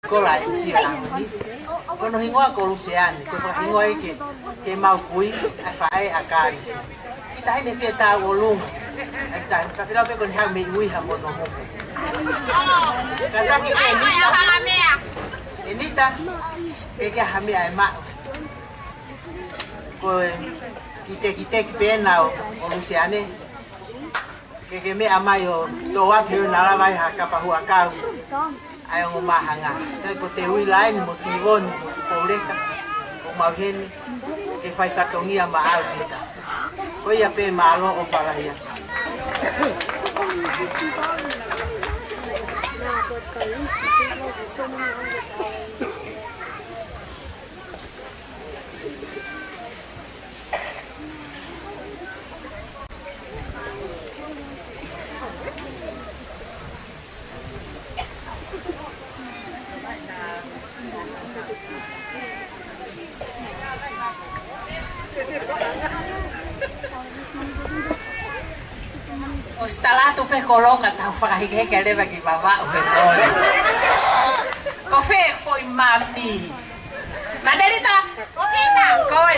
Ko lai si ang ni. Ko no hingoa ko lusean, ko fa hingoa ke mau kui a fa ai akari. Kita ini fieta olung. Kita ka fila pe kon ha me ui ha mono mo. Kata ki Enita ke ha me ai ma. Ko kita pena o luseane. Que me amayo to wa thiu na la vai ha ka pa hu akau ai ongomahanga ko te ui line motivon poleka o mahen que fai fatongia ma alita ko ia pe malo o falaia Setelah tu pe kolong kata fahik ke le bagi baba ubon. Kofe foi mami. Madelita. Koi.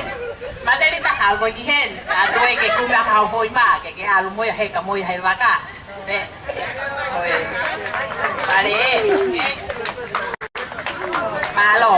Madelita hal bagi hen. Atu ke kuya hal foi ma ke alu moy he ka moy he baka. Pe. Koi. Pare. Malo.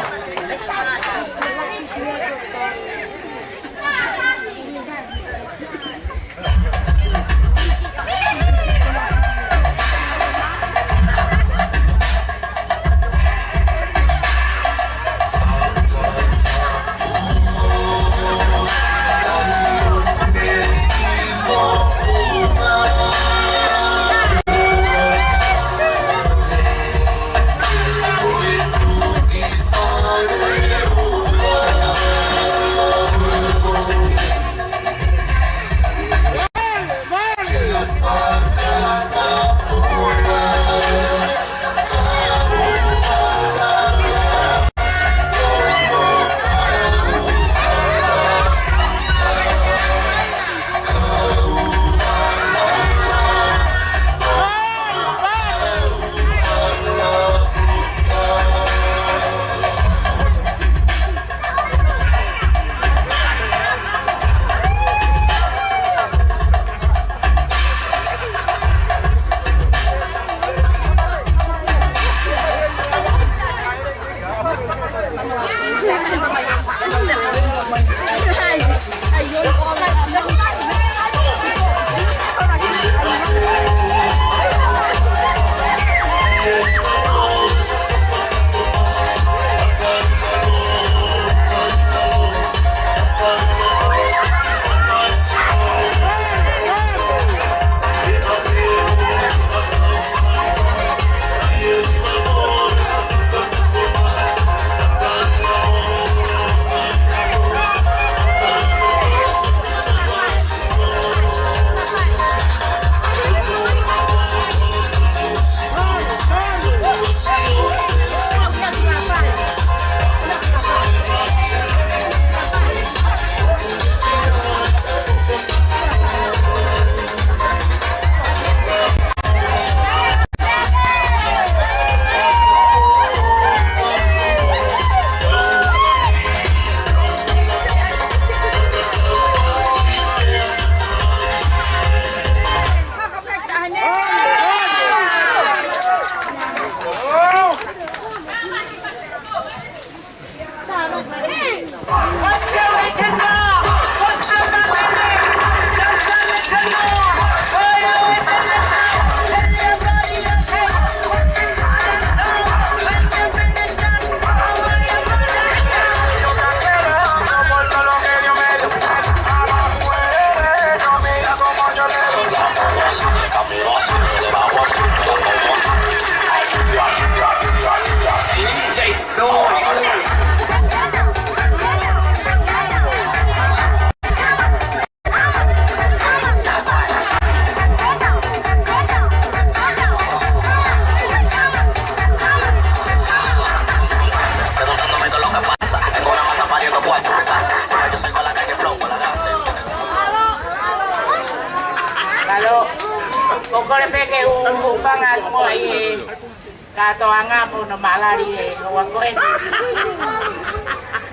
Katoanga mo na malari e wa koen.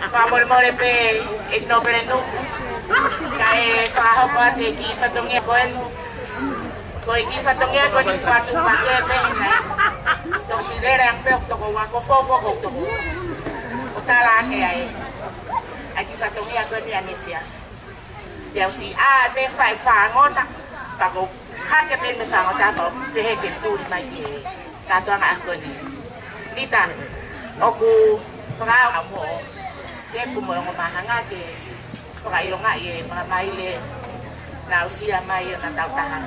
Pamol-mole pe ignobere no. Kai fahopa te ki fatongia koen. Koi ki fatongia ko ni fatu pake pe na. Toxilera ang pe to ko wa ko fofo ko to. Otala ke ai. Aki fatongia ko ni anesias. Dia si a pe fai fa ngota. Pa ko hake pe me fa ngota pa pe ke tu mai ki. Katoanga ko ni. Nitan. Oku fra amo. Ke pumo ongomahanga ke ilonga ye mai le na usia mai na tautaha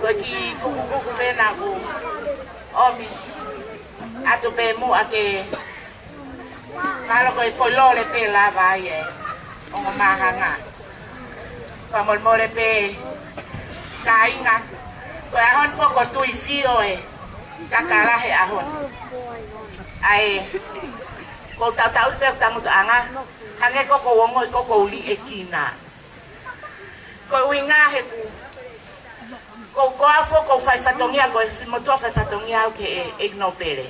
ko ki kuku pe na ku omi atu pe mu ake malo ko folo le pe la va ye ongomahanga famol mole pe kainga ko ahon fo ko tu fio e kakala he ahon ai ko tau pe tamu anga hange ko wongo ko li ekina ko winga he ko afo ko fai fatongia ko moto fai fatongia ke ignopere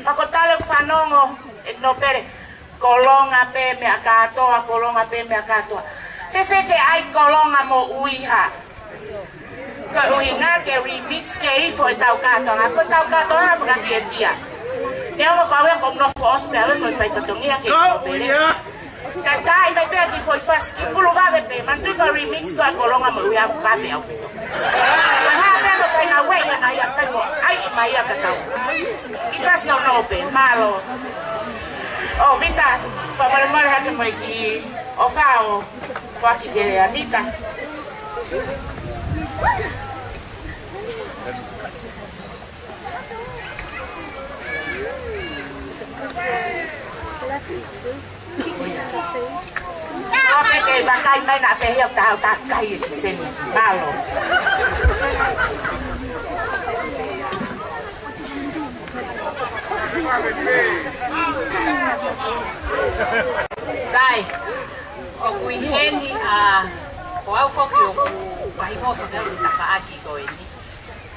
ko tale fanongo ignopere kolonga pe me akato kolonga pe me akato fe ke ai kolonga mo uiha ko winga ke remix ke ifo taukato ko taukato na fuka fia Neo mo kawe ko no fos pe ave ko fai fatongia ke pele. Katai vai pe ki foi fas ki pulu va pe man tu ko remix ko kolonga mo ya ka pe au pito. Ko ha pe mo kai na we na ya fai mo ai mai ya katau. I fas no pe malo. Oh vita fa mo ha ke mo ki o fao fa ki ke Anita. Apa ke bakai mai na pe hiap tau ta kai seni malo. Sai. O kuiheni o au foki o vai mo foki o Taha ko ini.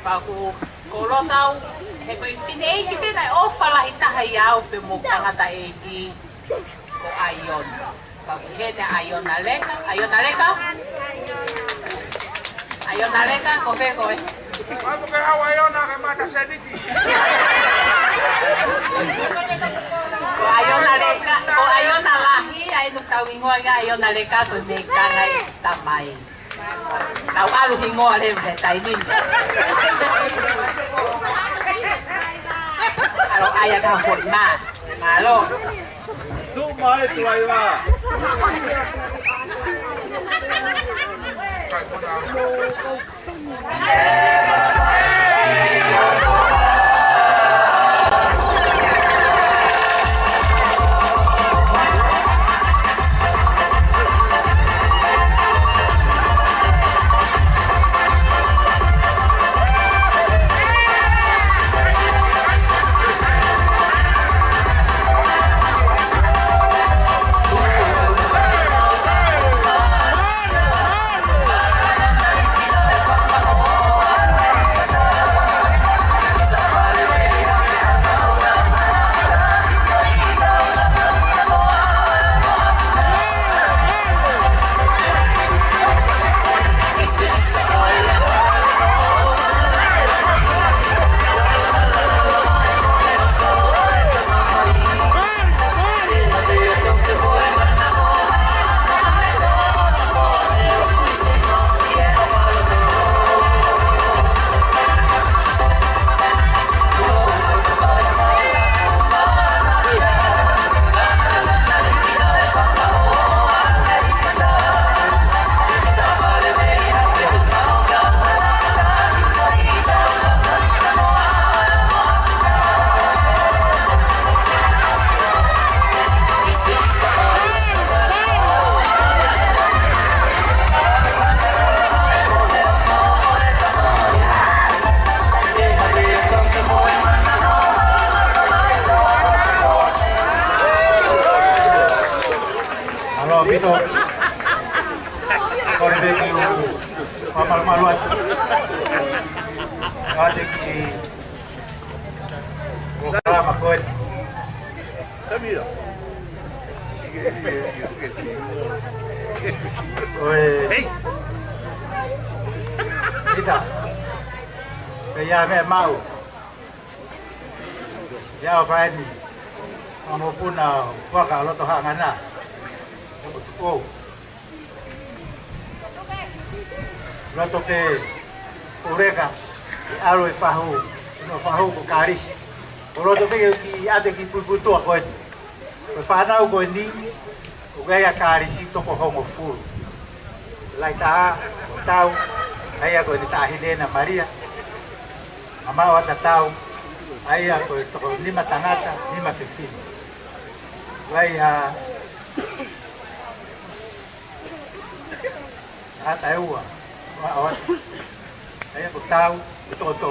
Pa ku kolotau he ko infinei ki pena o fala hitaha iau pe mo tangata eki ko ayon. Pa kuiheni ayonaleka ko fe ko e. Vamos que hawaiona que mata sediki. Ko ayonalahi ai no tau ingoa ga ayonaleka ko me kanga tamai. Tau alu hingoa le he taini. Alo aya ka forma. Malo. Tu mai tu ai va. Pito. Kore de ki famal maluat. Ate ki Salamat ko. Mira. Oi. Hey. Kita. Kaya me mau. Ya fani. Amo puna waka loto hangana. Sabutuko. Loto ke ureka alo e fahu. No fahu ko karis. Loto ke ki ate ki pulputu ko. Ko fana ko ni ko gaya karis to ko hongo full. Lai ta tau aya ko ni tahine na Maria. Mama wa tau aya ko to lima tangata lima fifini. Wai ha ata ewa wa awat aya ko tau to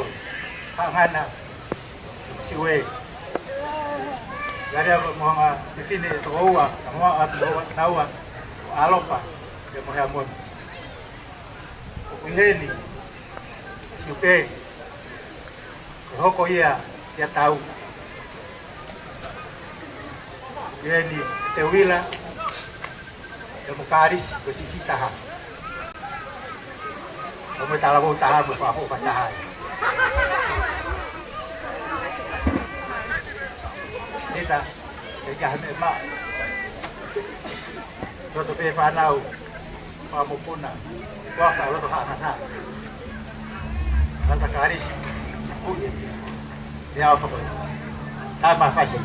hangana siwe gari mo nga fifini to wa mo at nawa alopa de mo hamon Iheni, siuperi, hokosia ya tahu. Iheni tewila, ya mukaris bersisi taha. Kamu talabu taha berfahu taha. Nita, kegah emak. Roto pefanau, pamupuna. Wah, kalau tuh anak-anak, kata karis, dia apa pun, sama fasih.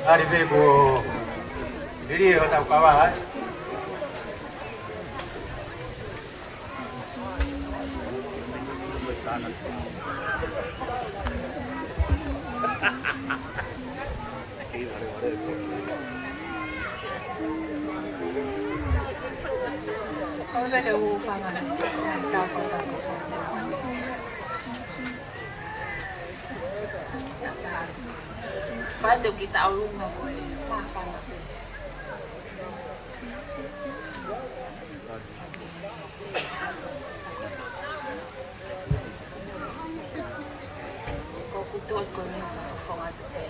Hari bebo, jadi kita kawan. Kau dah kau faham ni, tahu faham kau semua ni. Faham tu kita ulung aku, maafan aku. Kau kutuk kau ni faham tu peh.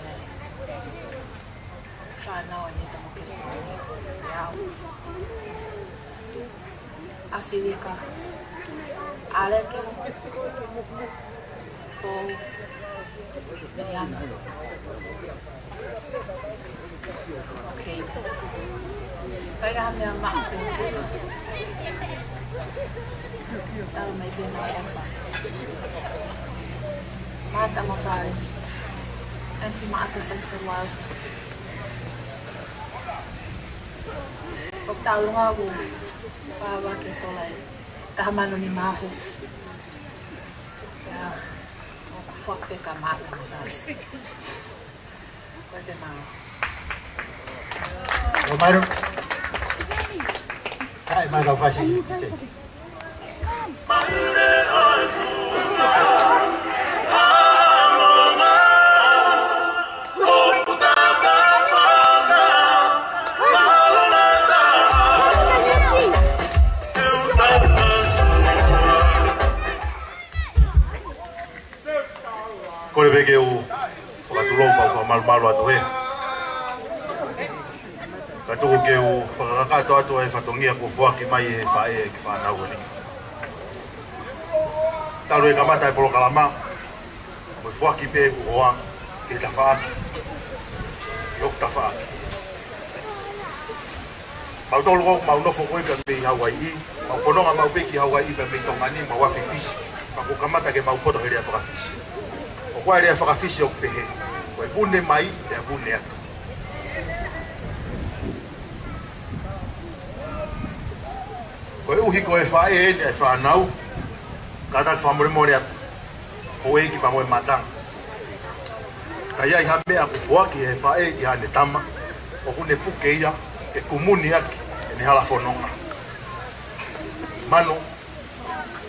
Sana ni tak mungkin. Ya. Asilika. Aleke. For Miriam. Okay. Kaya kami ang maapuno. Tahu may binasa. Ma'ata Salesi Sauaki. Ma'ata Salesi Sauaki. Pag talo nga ako, fawa kito lai. Taha Malo ni Mafe. Kaya, fuck ka Ma'ata Salesi. Pwede Malo. Romano. Ay, mga fashi. Kore beke o whakatulong pa whamalmalo atu he. Katuko ke o whakakato atu e whatongia ko whaki mai e whae e ki whanau ni. Taru e kamata e polo kalama, mo whaki pe ku hoa ke ta whaaki. Yok ta whaaki. Mau tolu kong mau nofo koe pe me i Hawaii, mau whanonga mau peki Hawaii pe me tongani mau wafi fisi. Mako kamata ke mau poto herea whakafisi. Ko area whakawhisi o pehe, ko e pune mai e a pune atu. Ko e uhi ko e whae e ni e whanau, katak whamoremore atu, ko e ki pa moe matanga. Ka iai hame a ku whuaki e whae ki hane tama, o kune puke ia, e kumuni aki, e ni hala whanonga. Mano,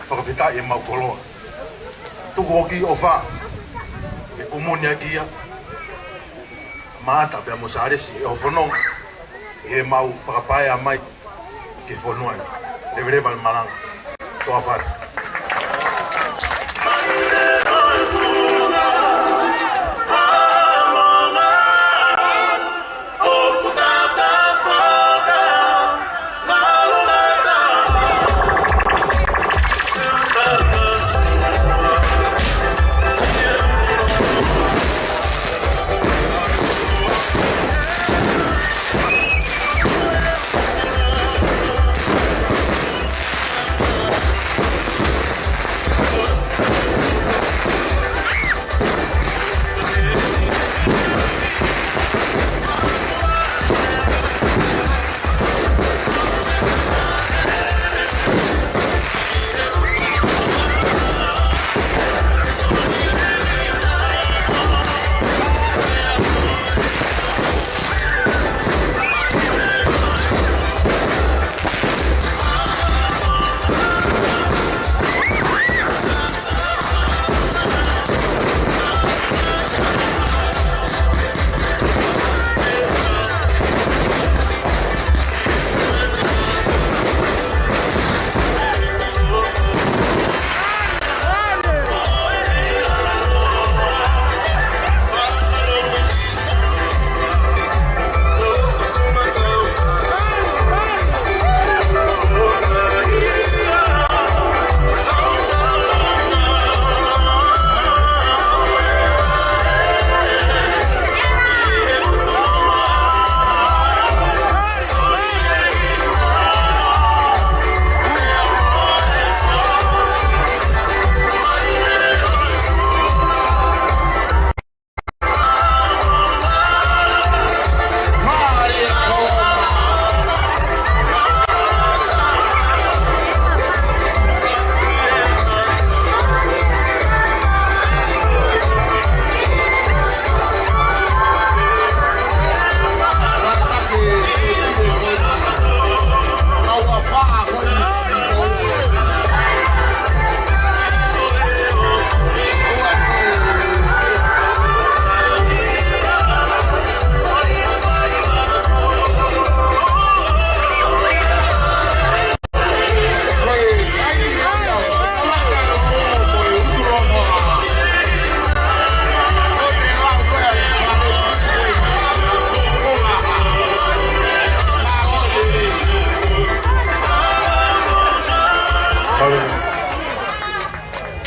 Fakafeta'i e mau koloa. Tuku hoki o wha, Komunia kia Ma'ata Salesi e whanonga e mau whakapae a mai ke whanua levereva le maranga toa whata.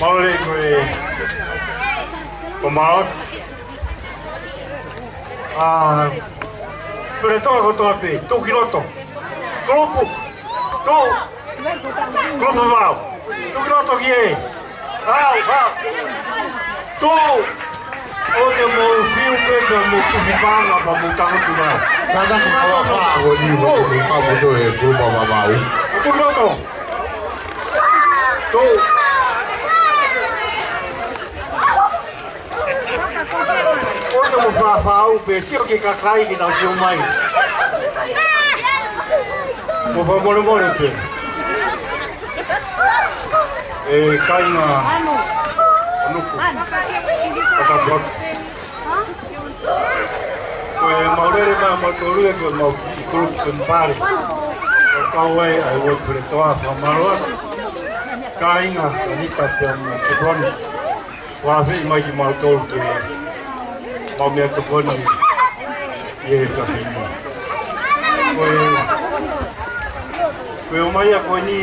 Maule koe Komao. Pere toa kotoa pe, tuki roto. Grupo, tu. Grupo mau. Tuki roto ki e. Au. Tu. O te mo fiu pe ka mo tuki panga pa mo tango tu mau. Kata ki kawa wha o ni mo ni pa mo to e grupo mau. Tuki roto. Tu. O te mo whawhau pe tio ki kakai ki nau tio mai. Mo whamore pe. E kainga anuku. Kata brot. Koe maurere ma matorue koe mau ki kurupu tempare. Koe kauai ai woi pere toa whamaroa. Kainga anita pe ama ke broni. Wawhi mai ki mau tolu ke mau mea tokoni i e whawhinu. Koe o mai a koe ni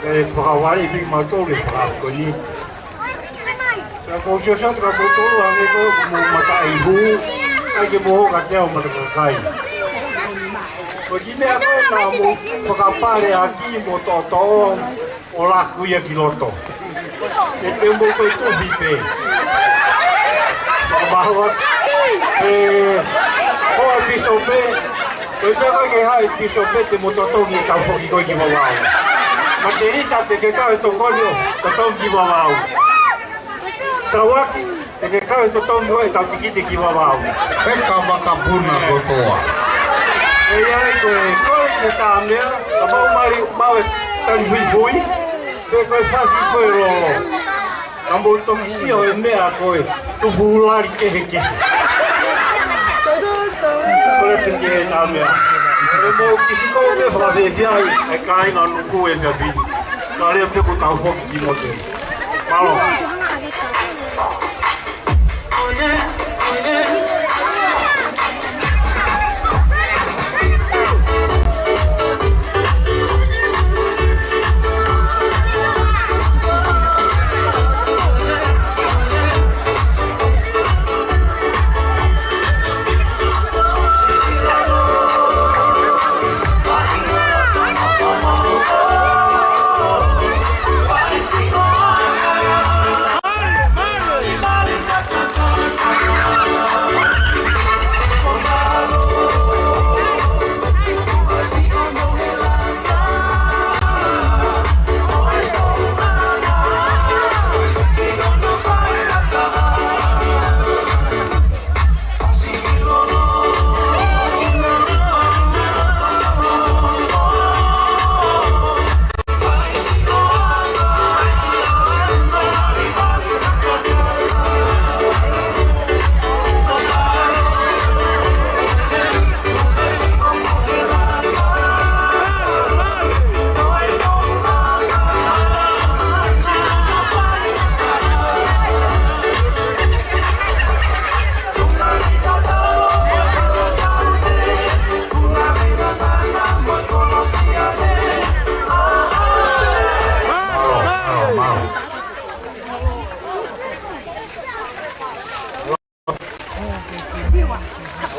e whakawari piki mau tolu e whakawari koe ni. Ka kou sio satu ka kou tolu hange koe mo mata i hu ai ke moho ka teo mata kakai. Koe ki mea koe na mo whakapare aki mo toto o laku ia ki loto. Ke te mo koe tuhi pe. Whakamahua. Hoa piso pe. Koe te koe ke hai piso pe te mo totongi e tau hoki koe ki wawau. Ma te rita te ke kawe tokonio totongi ki wawau. Sauaki te ke kawe totongi koe tau tikite ki wawau. Eka makapuna kotoa. E iai koe ke tā mea, ka mau e tali hui. Te koe whasi koe rolo. Ka mau tongi sio e mea koe, tuhu ulari kehe. Kore te ke e tā mea. E mau kisi kou me whakawewhiai e kāinga nuku e mea bini. Ka rea peko tau hoki ki mote. Malo.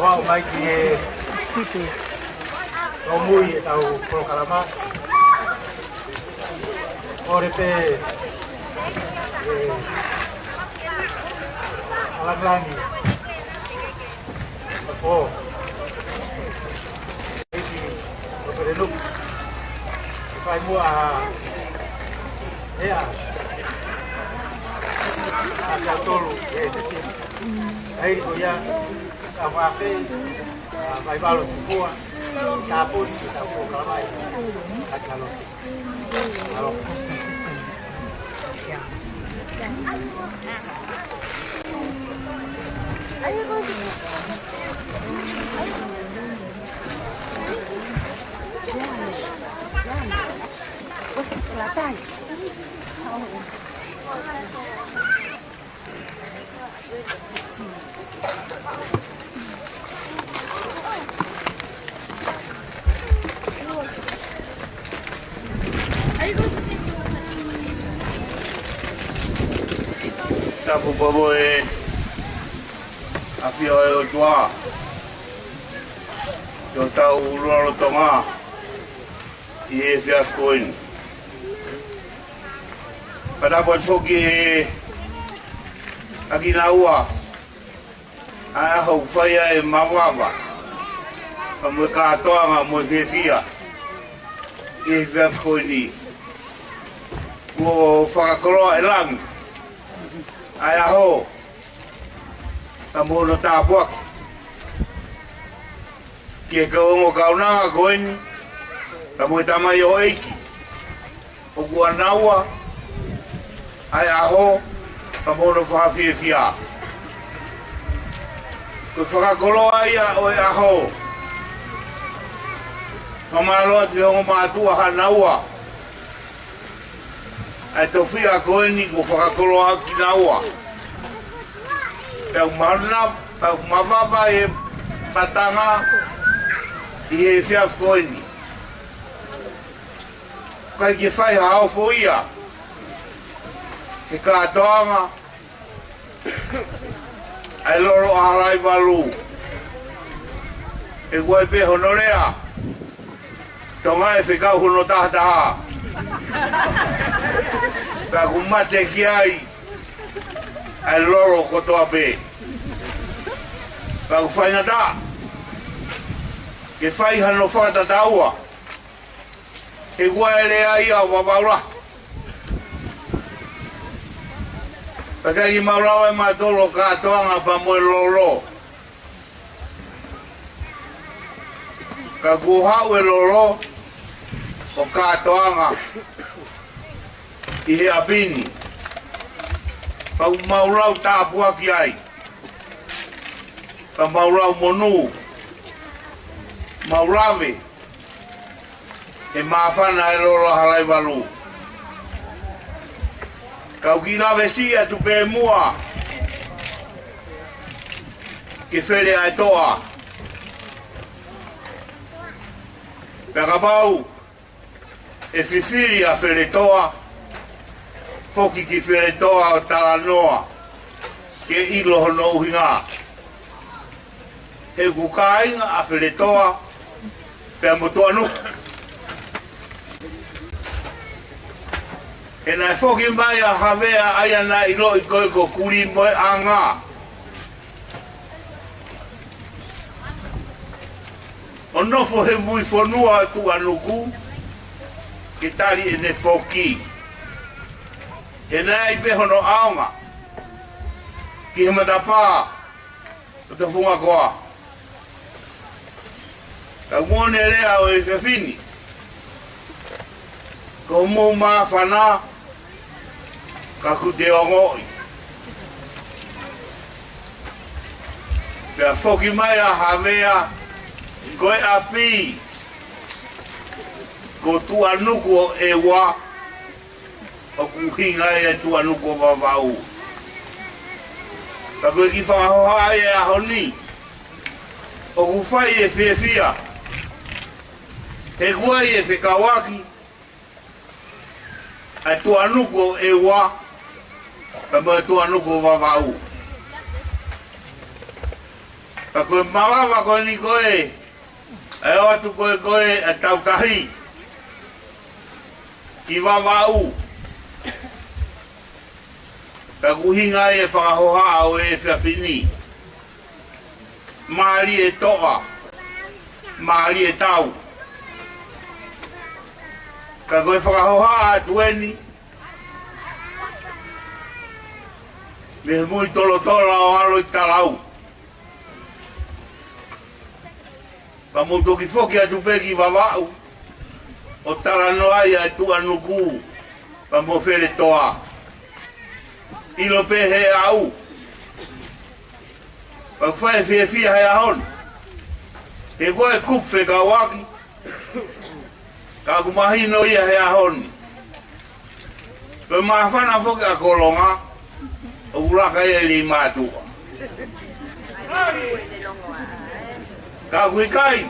Wow, mai ki e o mui e tau prokalama. Ore te alaglangi. O esi o perenuk. Fai mua ea a tolu e te ai ko ya a wafe vai valo fua ta posti ta fo kalai a kalo alo la tai. Tongatapu pomo e awhia o tua. Yo tau uruaro tonga I e fiaskoini. Padapo foki e akina ua a ho whaia e mawawa pa mwe katoanga mwe whiwhia I e fiaskoini. Ko whakakoroa e langi ai aho ta mono tāpuaki ki e kaongo kaunanga koini ta mwe tamai o eiki o kua naua ai aho ta mono whawhiwhia ko whakakoroa ia o e aho whamaloa te hongo mātua ha naua ai tau whia koini ko whakakoroa ki naua. Pau maruna, pau mawapa e patanga I e whiaf koini. Kai ki whai hao fōia. Ke kātoanga ai loro aharai walu. E koe pe honorea. Tonga e whikau hono tahataha. Ka kumate ki ai ai loro kotoa pe. Ka kuwhaingata ke whai hano whata taua ke kua ele ai au wapaura. Ka kai maurawa e matolo kātoanga pa moe lolo. Ka kuhau e lolo o kātoanga I he apini. Pau maurau tāpuaki ai. Pa maurau monu. Maurave. E mawhana e loro harai walu. Kau ki nawe sia tu pe mua. Ke where ai toa. Peka pau. E whiwhiri a where toa. Foki ki where toa o Taranoa ke ilo hono uhinga. He kukainga a where toa pia motoa nu. E nai foki mai a hawea aia na ilo I koe ko kuri moe anga. O nofo he mui whanua tu anuku ke tari e ne foki. E nei pe hono aonga ki he matapā o te whunga koa. Ka ngone lea o e whiwhini. Ko mō mā whana ka kute o ngoi. Pea whoki mai a hawea koe a pi ko tu anuku o e wā o kuhinga e tu anuko wawau. Ka koe ki whakahoha e a honi. O kuwhai e whiwhia. He kua e whikawaki. A tu anuko e wā. Ka koe tu anuko wawau. Ka koe mawawa koe ni koe. E o atu koe a tautahi. Ki wawau. Ka kuhinga e whakahoha o e whiawhini. Māri e toa. Māri e tau. Ka koe whakahoha a tueni. Me mui tolo o alo I tarau. Ka moto ki whoki atu peki wawau. O taranoa ia e tu anuku. Ka mo where toa. Ilo pe he au. Pa whae whiwhia he ahon. He koe kuwhe ka waki. Ka kumahino ia he ahoni. Pe mawhana whoki a kolonga. O uraka e li mātua. Ka kuikai.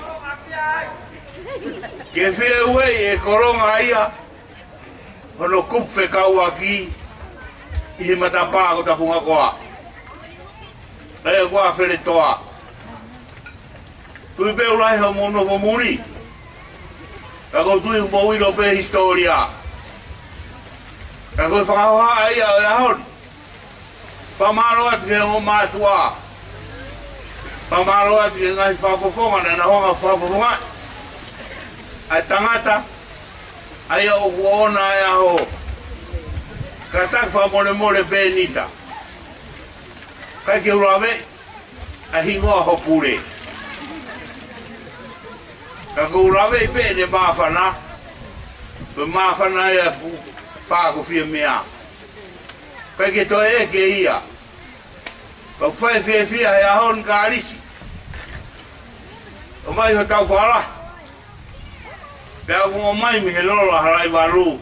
Ke whie e kolonga ia. Hono kuwhe ka waki. I he matapā ko ta whunga koa. Ea koa where toa. Tui peo lai ha mono wa muni. Ka kou tui mawiro pe historia. Ka kou whakahoha ia o ia hon. Pamaro atu ke o mātua. Pamaro atu ke ngai whafofonga na honga whafofonga. Ai tangata. Ai o kuona ia ho. Ka tak whamore more pe nita. Kai ke urawe. A hingoa hopure. Ka kou urawe i pe ne mawhana. Pe mawhana ia whako whia mea. Kai ke toi e ke ia. Ka whai whia he ahon ka arisi. O mai ho tau whala. Pea o mai mi he lora harai waru.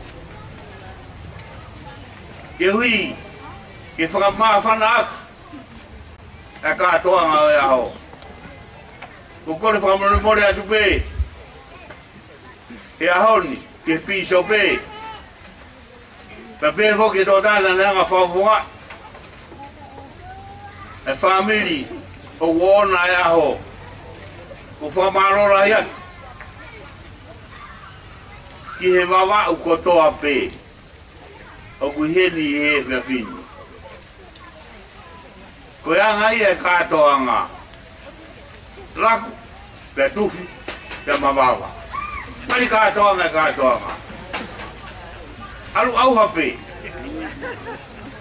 Ke hui. Ke whakamaa whana aku. E ka toanga o e aho. Ko kore whakamone more atu pe. He ahoni. Ke piso pe. Ka pe foke tō tāna nanga whawhunga. E whamiri o wōna e aho. Ko whamarora hiat. Ki he wawa u kotoa pe. O ku heni he whiawhini. Ko anga ia e kātoanga. Raku, pe tufi, pe mawawa. Mari kātoanga e kātoanga. Alu au hape.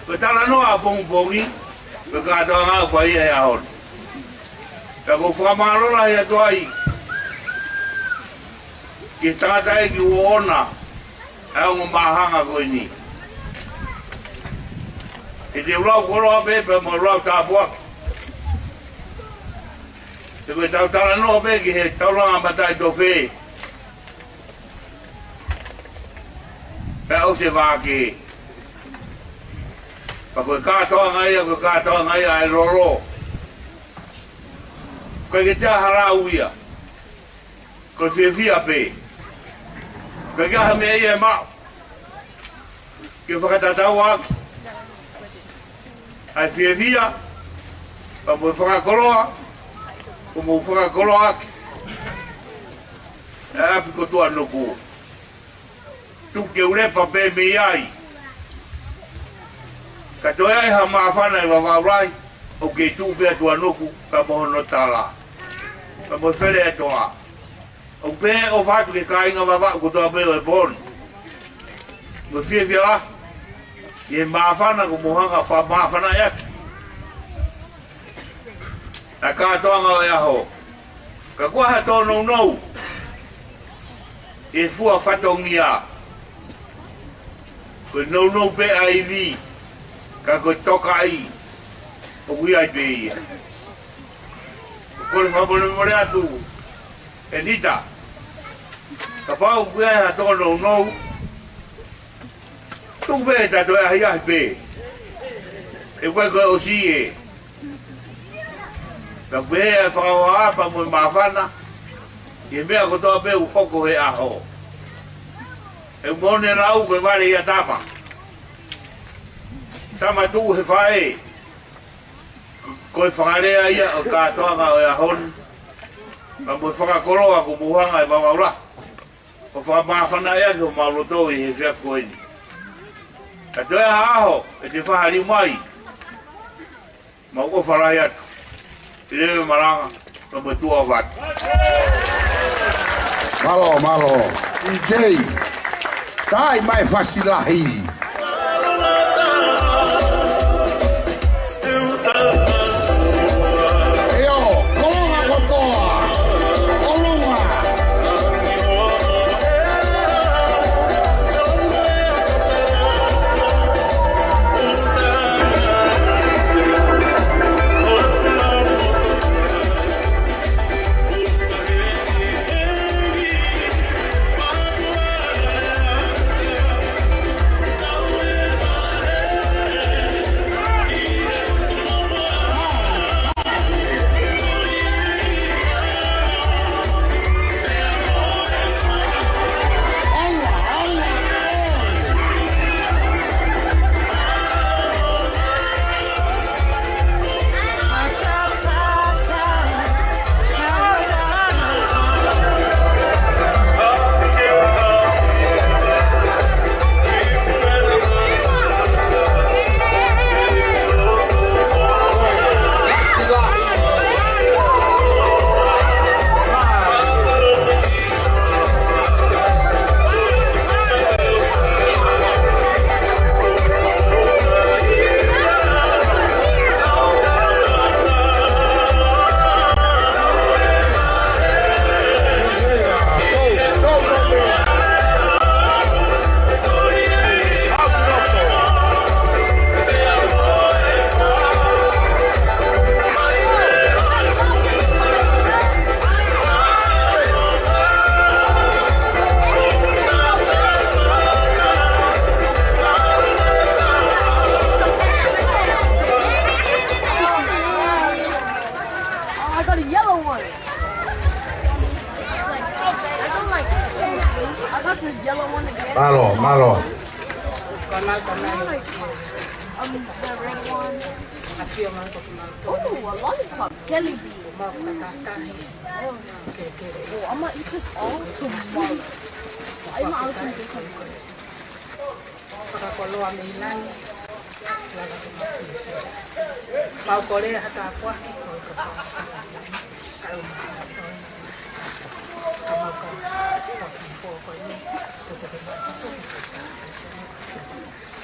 Ko tala noa bongbongi, pe kātoanga au whai e ahon. Pe ko whamarora hea toai. Ki tangata e ki uona, e ongomahanga koe ni. E te urau koroa pepe mo urau tāpuaki. Te koe tau tala noa pe ki he tauranga matai tō whē. Pe au se wāke. Pa koe kātoa ngai a e roro. Koe ke te harau ia. Koe whiawhia pe. Koe ke aha me ia e mau. Ke whakatatau aki. Ai whiawhia, pa mui whakakoroa, ko mui whakakoroa aki. E api ko tua nuku. Tuke urepa pe me ai. Ka toi ai ha maawhana i wawaurai, o kei tu pia tua nuku, ka mohono tala. Ka mui where e toa. O pe o whatu ke kāinga wawa, ko tua peo e poni. Mui whiawhia la. Ye maafana ko mohanga fa maafana yaki. Na kātoanga o iaho. Ka kua ha tōnou nou. E fua whatongia. Ko nou pe ai vi. Ka ko toka ai. O kui ai pe ia. Ko le whamone more atu. E nita. Ka pau kui ai ha tōnou nou. Tuk pe tato e ahi pe. E koe koe o si e. Ka pe e whakaoa pa mui mawhana. E mea kotoa pe u hoko he aho. E mone rau koe wale ia tapa. Tama tu he whae. Koe whakarea ia o kātoanga o e ahon. Pa mui whakakoroa ko muhanga e wawaura. O whakamawhana ea ki o mauroto i he whiawhkoeni. Ka toi aho, e te whahari mai. Ma uko wharai atu. Te rewe maranga, no me tua watu. Malo. DJ. Tai mai fasilahi. Malo. Kanal. The red one. Afio man ko kumato. Oh, a lollipop. Jelly bean. Mafutatahi. Oh, I'm gonna eat this all tomorrow. I'm not listening to this. Pakakoloa meilani. Laga kumafisha. Mau Korea hata apuaki. Kalau kamu kau po ini tuh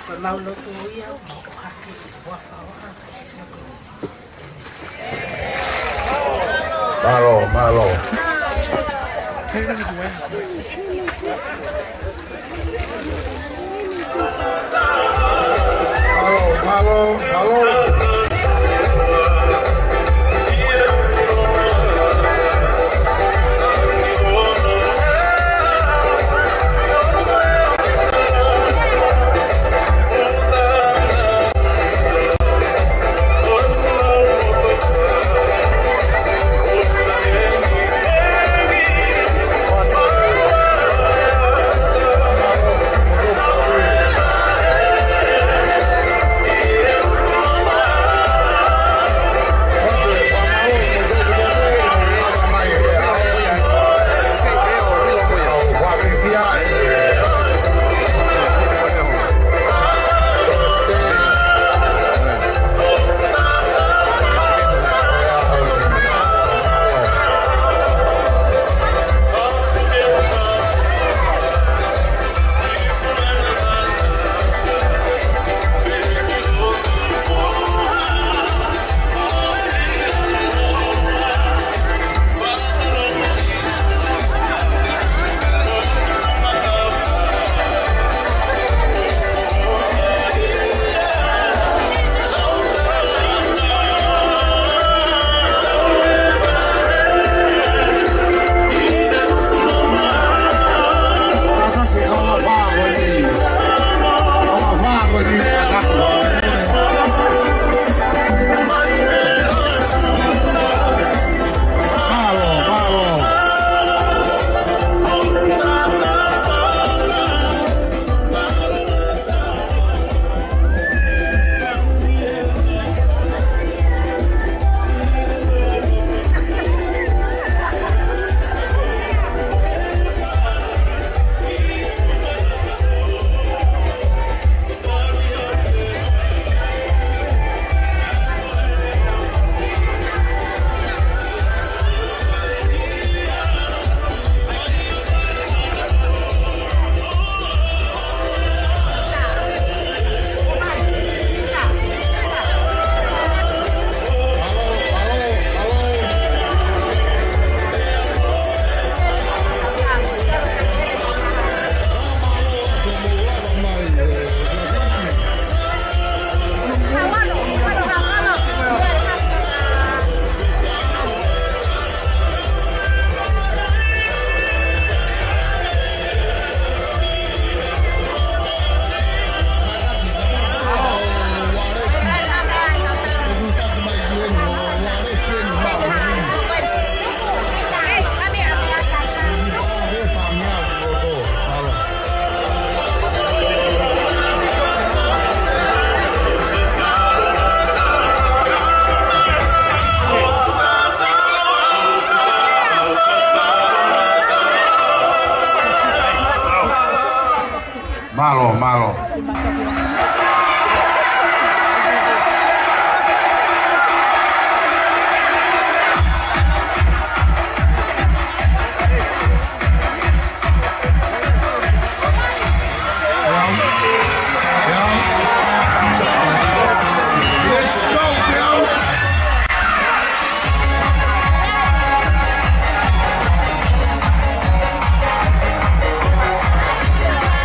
kalau mau lotu ya mau haki wafa siswa komisi. Malo. Malo.